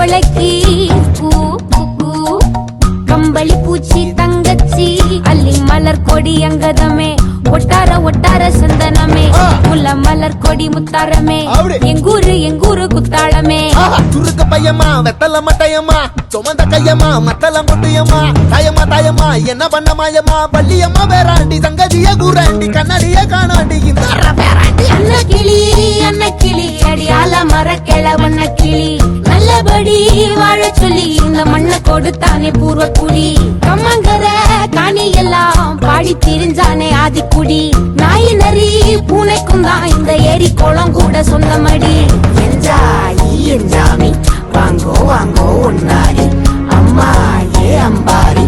தவளைக்கு பூ கம்பளி பூச்சி தங்கச்சி அள்ளி மலர் கொடி அங்கதமே ஒட்டார ஒட்டார சந்தனமே முல்ல மலர் கொடி முத்தாரமே எங்கூரு குத்தாளமே சுருக்க பையமா வெத்தல மட்டையம்மா சுமந்த கையம்மா மத்தல முட்டையம்மா தாயம்மா என்ன பண்ண மாயம்மா பள்ளியம்மா வேறாண்டி சங்கதிய கூறாண்டி கண்ணடிய காணாண்டி அண்ண கிளி அடியால மர கிழவண்ண கிளி நல்லபடி வாழ சொல்லி இந்த மண்ணை கொடுத்தானே பூர்வ குடி கம்மங்கர காணி எல்லாம் பாடி திரிஞ்சானே ஆதிக்குடி நாய் நரி பூனைக்கும் தான் இந்த ஏரி குளம் கூட சொந்தமடி என்ஜாமி வாங்கோ வாங்கோ ஒன்னாரி அம்மா ஏ அம்பாரி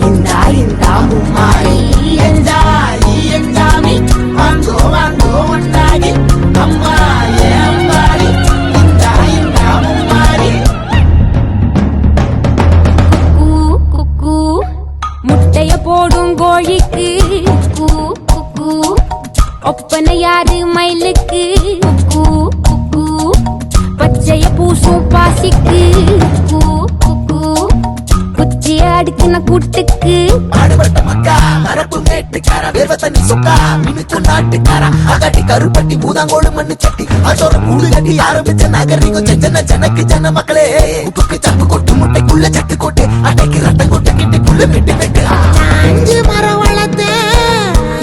இந்த மும்மாரி என்ஜாமி வாங்கோ வாங்கோ ஒன்னாரி அம்மா ஏ அம்பாரி இந்த மும்மாரி குக்கு முட்டைய போடும் கோழிக்கு குக்கு ஒப்பனை யாரு மயிலுக்கு குக்கு பச்சைய பூசும் பாசிக்கு குச்சிய அடுக்கின கூட்டுக்கு ஆடுபட்ட மக்கா மரப்பு மேட்டுக்காரா வேர்வ தண்ணி சொக்கா மினுக்கு நாட்டுக்காரா அகட்டி கருப்பட்டி பூதாங்கோடு மண்ணு சட்டி அதோட கூடு கட்டி ஆரம்பிச்ச நகரிக்கும் ஜனக்கு ஜன மக்களே உப்புக்கு சப்பு கொட்டு முட்டைக்குள்ள சட்டு கொட்டு அட்டைக்கு ரத்தம் கொட்டு கிட்டிக்குள்ள வெட்டு வெட்டு அஞ்சு மரம் வளர்த்து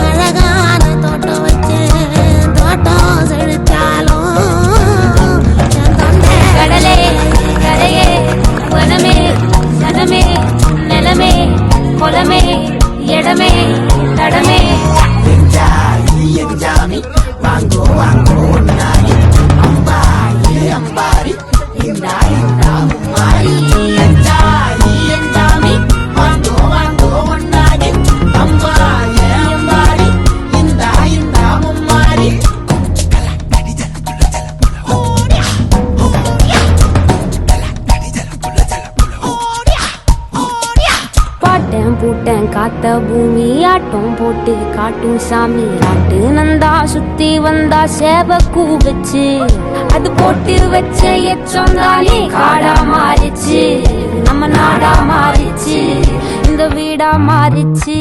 அழகான தோட்டம் வச்சு தோட்டம் செழிச்சாலும் கடலே கரையே வனமே சனமே நிலமே கொலமே இடமே தடமே என்ஜாமி வாங்கோ வாங்கோ ஒன்னாரி அம்பா ஏ அம்பாரி இந்த மும்மாரி என்ஜாமி வாங்கோ வாங்கோ ஒன்னாரி அம்பா ஏ அம்பாரி இந்த மும்மாரி பாட்டன் பூட்டன் காத்த பூமி ஆட்டம் போட்டு காட்டும் சாமி ராட்டு நந்தா சுத்தி வந்தா சேவ கூவச்சு அது போட்டு வச்ச எச்சம் தானே காடா மாறிச்சு நம்ம நாடா மாறிச்சு இந்த வீடா மாறிச்சு